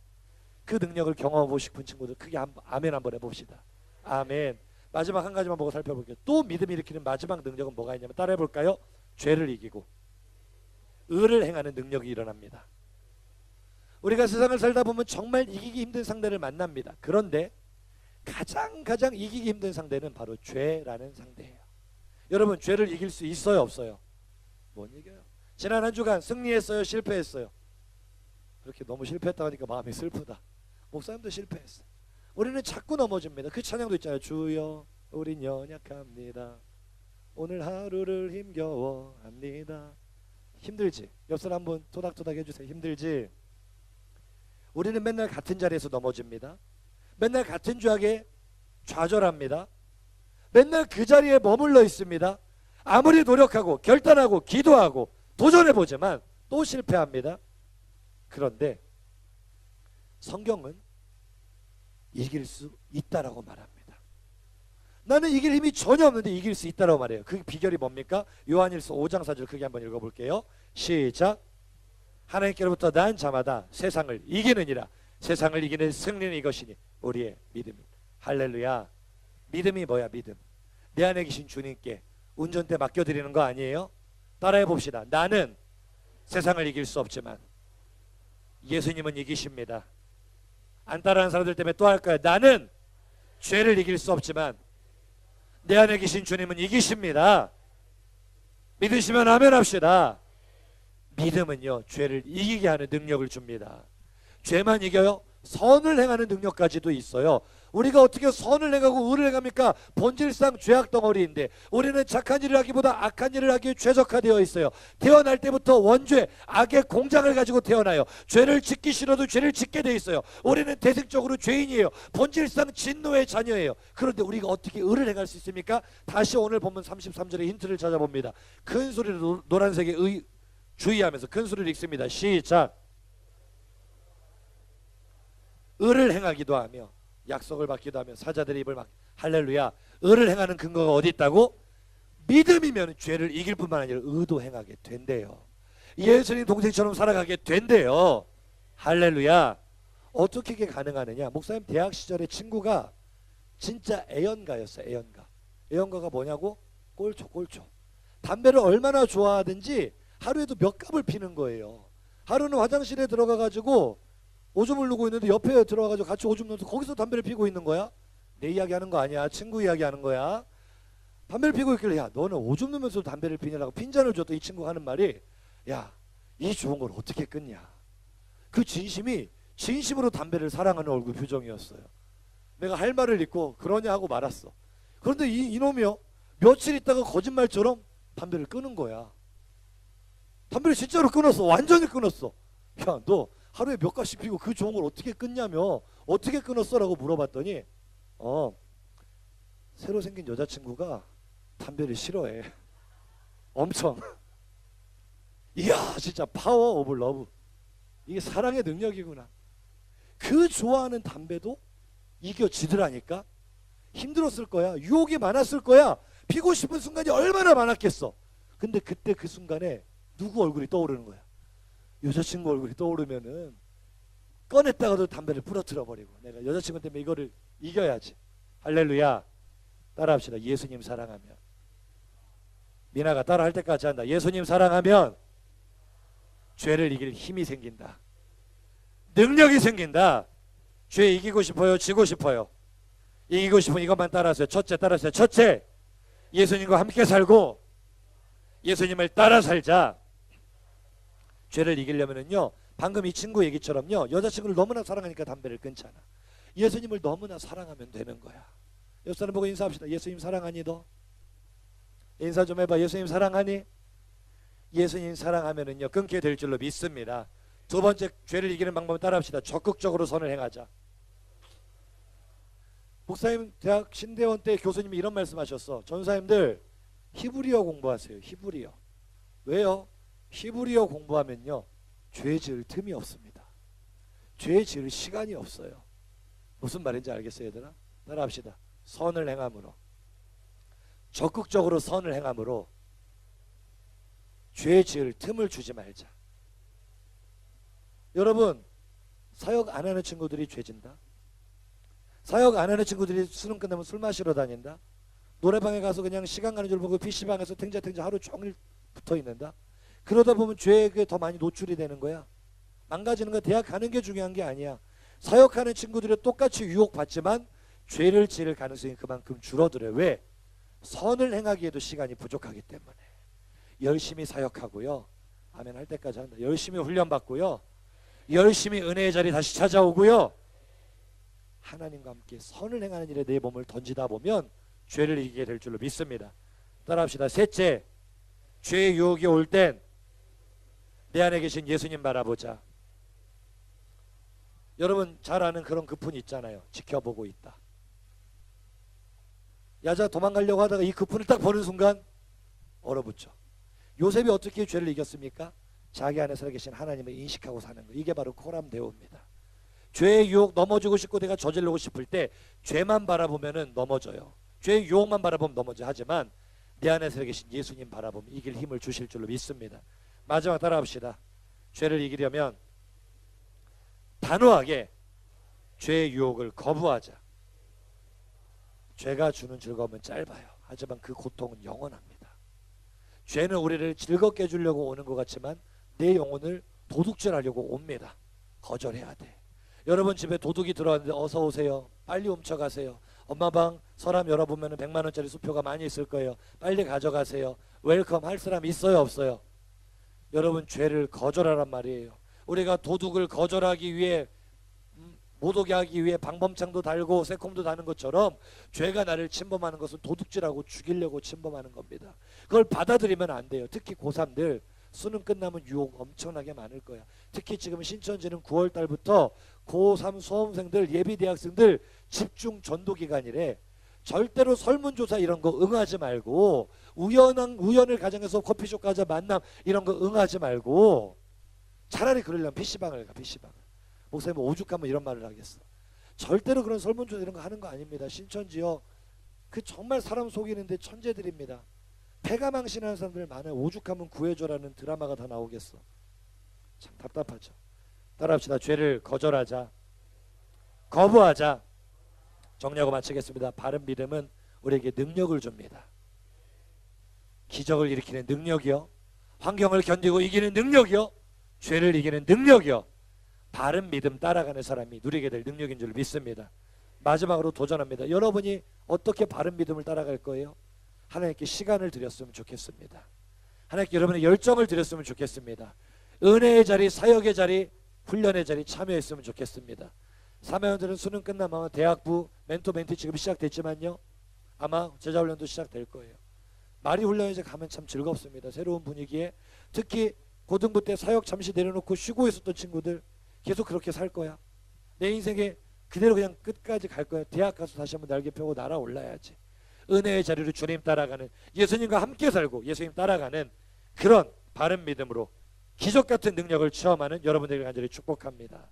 Speaker 1: 그 능력을 경험하고 싶은 친구들 크게 아멘 한번 해봅시다. 아멘. 마지막 한 가지만 보고 살펴볼게요. 또 믿음이 일으키는 마지막 능력은 뭐가 있냐면 따라해볼까요? 죄를 이기고 의를 행하는 능력이 일어납니다. 우리가 세상을 살다 보면 정말 이기기 힘든 상대를 만납니다. 그런데 가장 이기기 힘든 상대는 바로 죄라는 상대예요. 여러분, 죄를 이길 수 있어요, 없어요? 못 이겨요. 지난 한 주간 승리했어요, 실패했어요? 그렇게 너무 실패했다고 하니까 마음이 슬프다. 목사님도 실패했어요. 우리는 자꾸 넘어집니다. 그 찬양도 있잖아요. 주여 우린 연약합니다. 오늘 하루를 힘겨워합니다. 힘들지? 옆 사람 한번 토닥토닥 해주세요. 힘들지? 우리는 맨날 같은 자리에서 넘어집니다. 맨날 같은 죄악에 좌절합니다. 맨날 그 자리에 머물러 있습니다. 아무리 노력하고 결단하고 기도하고 도전해보지만 또 실패합니다. 그런데 성경은 이길 수 있다라고 말합니다. 나는 이길 힘이 전혀 없는데 이길 수 있다라고 말해요. 그 비결이 뭡니까? 요한일서 5장 4절 크게 한번 읽어볼게요. 시작. 하나님께로부터 난 자마다 세상을 이기느니라. 세상을 이기는 승리는 이것이니 우리의 믿음이. 할렐루야. 믿음이 뭐야? 믿음. 내 안에 계신 주님께 운전대 맡겨드리는 거 아니에요? 따라해 봅시다. 나는 세상을 이길 수 없지만 예수님은 이기십니다. 안 따라하는 사람들 때문에 또 할 거야. 나는 죄를 이길 수 없지만 내 안에 계신 주님은 이기십니다. 믿으시면 아멘 합시다. 믿음은요, 죄를 이기게 하는 능력을 줍니다. 죄만 이겨요? 선을 행하는 능력까지도 있어요. 우리가 어떻게 선을 행하고 의를 행합니까? 본질상 죄악 덩어리인데 우리는 착한 일을 하기보다 악한 일을 하기에 최적화되어 있어요. 태어날 때부터 원죄, 악의 공장을 가지고 태어나요. 죄를 짓기 싫어도 죄를 짓게 돼 있어요. 우리는 대승적으로 죄인이에요. 본질상 진노의 자녀예요. 그런데 우리가 어떻게 의를 행할 수 있습니까? 다시 오늘 본문 33절의 힌트를 찾아봅니다. 큰 소리로 노란색의 의 주의하면서 큰 소리를 읽습니다. 시작. 의를 행하기도 하며 약속을 받기도 하며 사자들의 입을 막. 할렐루야. 의를 행하는 근거가 어디 있다고? 믿음이면 죄를 이길 뿐만 아니라 의도 행하게 된대요. 예수님 동생처럼 살아가게 된대요. 할렐루야. 어떻게 이게 가능하느냐? 목사님 대학 시절에 친구가 진짜 애연가였어요. 애연가가 뭐냐고? 꼴초. 담배를 얼마나 좋아하든지 하루에도 몇 갑을 피는 거예요. 하루는 화장실에 들어가가지고 오줌을 누고 있는데 옆에 들어가가지고 같이 오줌 넣어서 거기서 담배를 피고 있는 거야. 내 이야기하는 거 아니야. 친구 이야기하는 거야. 담배를 피고 있길래 야 너는 오줌 넣으면서 담배를 피냐라고 핀잔을 줬더니 이 친구가 하는 말이 야 이 좋은 걸 어떻게 끊냐. 그 진심이 진심으로 담배를 사랑하는 얼굴 표정이었어요. 내가 할 말을 잊고 그러냐 하고 말았어. 그런데 이놈이요 며칠 있다가 거짓말처럼 담배를 끊은 거야. 담배를 진짜로 끊었어. 완전히 끊었어. 야 너 하루에 몇 가씩 피고 그 좋은 걸 어떻게 끊냐며. 어떻게 끊었어? 라고 물어봤더니 새로 생긴 여자친구가 담배를 싫어해. 엄청. 이야 진짜 파워 오브 러브. 이게 사랑의 능력이구나. 그 좋아하는 담배도 이겨지더라니까. 힘들었을 거야. 유혹이 많았을 거야. 피고 싶은 순간이 얼마나 많았겠어. 근데 그때 그 순간에 누구 얼굴이 떠오르는 거야? 여자친구 얼굴이 떠오르면은 꺼냈다가도 담배를 부러뜨려 버리고 내가 여자친구 때문에 이거를 이겨야지. 할렐루야. 따라합시다. 예수님 사랑하면. 미나가 따라할 때까지 한다. 예수님 사랑하면 죄를 이길 힘이 생긴다. 능력이 생긴다. 죄 이기고 싶어요? 지고 싶어요? 이기고 싶으면 이것만 따라하세요. 첫째 따라하세요. 첫째, 예수님과 함께 살고 예수님을 따라 살자. 죄를 이기려면은요, 방금 이 친구 얘기처럼요, 여자친구를 너무나 사랑하니까 담배를 끊잖아. 예수님을 너무나 사랑하면 되는 거야. 옆 사람 보고 인사합시다. 예수님 사랑하니 너? 인사 좀 해봐. 예수님 사랑하니? 예수님 사랑하면은요 끊게 될 줄로 믿습니다. 두 번째 죄를 이기는 방법은 따라합시다. 적극적으로 선을 행하자. 목사님 대학 신대원 때 교수님이 이런 말씀하셨어. 전사님들 히브리어 공부하세요. 히브리어. 왜요? 히브리어 공부하면요 죄 지을 틈이 없습니다. 죄 지을 시간이 없어요. 무슨 말인지 알겠어요, 얘들아? 따라합시다. 선을 행함으로, 적극적으로 선을 행함으로 죄 지을 틈을 주지 말자. 여러분, 사역 안 하는 친구들이 죄 진다. 사역 안 하는 친구들이 수능 끝나면 술 마시러 다닌다. 노래방에 가서 그냥 시간 가는 줄 모르고 PC방에서 탱자탱자 하루 종일 붙어 있는다. 그러다 보면 죄에 더 많이 노출이 되는 거야. 망가지는 거. 대학 가는 게 중요한 게 아니야. 사역하는 친구들이 똑같이 유혹받지만 죄를 지을 가능성이 그만큼 줄어들어요. 왜? 선을 행하기에도 시간이 부족하기 때문에. 열심히 사역하고요. 아멘 할 때까지 한다. 열심히 훈련받고요. 열심히 은혜의 자리 다시 찾아오고요. 하나님과 함께 선을 행하는 일에 내 몸을 던지다 보면 죄를 이기게 될 줄로 믿습니다. 따라합시다. 셋째, 죄의 유혹이 올 땐 내 안에 계신 예수님 바라보자. 여러분 잘 아는 그런 그분 있잖아요. 지켜보고 있다. 야자 도망가려고 하다가 이 그분을 딱 보는 순간 얼어붙죠. 요셉이 어떻게 죄를 이겼습니까? 자기 안에 살아계신 하나님을 인식하고 사는 거. 이게 바로 코람데오입니다. 죄의 유혹 넘어지고 싶고 내가 저지르고 싶을 때 죄만 바라보면은 넘어져요. 죄의 유혹만 바라보면 넘어져. 하지만 내 안에 살아계신 예수님 바라보면 이길 힘을 주실 줄로 믿습니다. 마지막 따라합시다. 죄를 이기려면 단호하게 죄의 유혹을 거부하자. 죄가 주는 즐거움은 짧아요. 하지만 그 고통은 영원합니다. 죄는 우리를 즐겁게 해주려고 오는 것 같지만 내 영혼을 도둑질하려고 옵니다. 거절해야 돼. 여러분 집에 도둑이 들어왔는데 어서 오세요. 빨리 훔쳐가세요. 엄마 방 서랍 열어보면 100만 원짜리 수표가 많이 있을 거예요. 빨리 가져가세요. 웰컴 할 사람 있어요 없어요? 여러분 죄를 거절하란 말이에요. 우리가 도둑을 거절하기 위해 못 오게 하기 위해 방범창도 달고 새콤도 다는 것처럼 죄가 나를 침범하는 것은 도둑질하고 죽이려고 침범하는 겁니다. 그걸 받아들이면 안 돼요. 특히 고3들 수능 끝나면 유혹 엄청나게 많을 거야. 특히 지금 신천지는 9월 달부터 고3 수험생들 예비대학생들 집중 전도기간이래. 절대로 설문조사 이런 거 응하지 말고 우연을 가정해서 커피숍 가자 만남 이런 거 응하지 말고 차라리 그러려면 PC방을 가. PC방을. 목사님 오죽하면 이런 말을 하겠어. 절대로 그런 설문조사 이런 거 하는 거 아닙니다. 신천지요. 그 정말 사람 속이는데 천재들입니다. 패가 망신하는 사람들 많아요. 오죽하면 구해줘라는 드라마가 다 나오겠어. 참 답답하죠. 따라합시다. 죄를 거절하자. 거부하자. 정리하고 마치겠습니다. 바른 믿음은 우리에게 능력을 줍니다. 기적을 일으키는 능력이요. 환경을 견디고 이기는 능력이요. 죄를 이기는 능력이요. 바른 믿음 따라가는 사람이 누리게 될 능력인 줄 믿습니다. 마지막으로 도전합니다. 여러분이 어떻게 바른 믿음을 따라갈 거예요? 하나님께 시간을 드렸으면 좋겠습니다. 하나님께 여러분의 열정을 드렸으면 좋겠습니다. 은혜의 자리, 사역의 자리, 훈련의 자리 참여했으면 좋겠습니다. 사명들은 수능 끝나면 대학부 멘토 멘티 지금 시작됐지만요. 아마 제자훈련도 시작될 거예요. 마리 훈련에 이제 가면 참 즐겁습니다. 새로운 분위기에. 특히 고등부 때 사역 잠시 내려놓고 쉬고 있었던 친구들 계속 그렇게 살 거야. 내 인생에 그대로 그냥 끝까지 갈 거야. 대학 가서 다시 한번 날개 펴고 날아올라야지. 은혜의 자리로 주님 따라가는, 예수님과 함께 살고 예수님 따라가는 그런 바른 믿음으로 기적 같은 능력을 체험하는 여러분들을 간절히 축복합니다.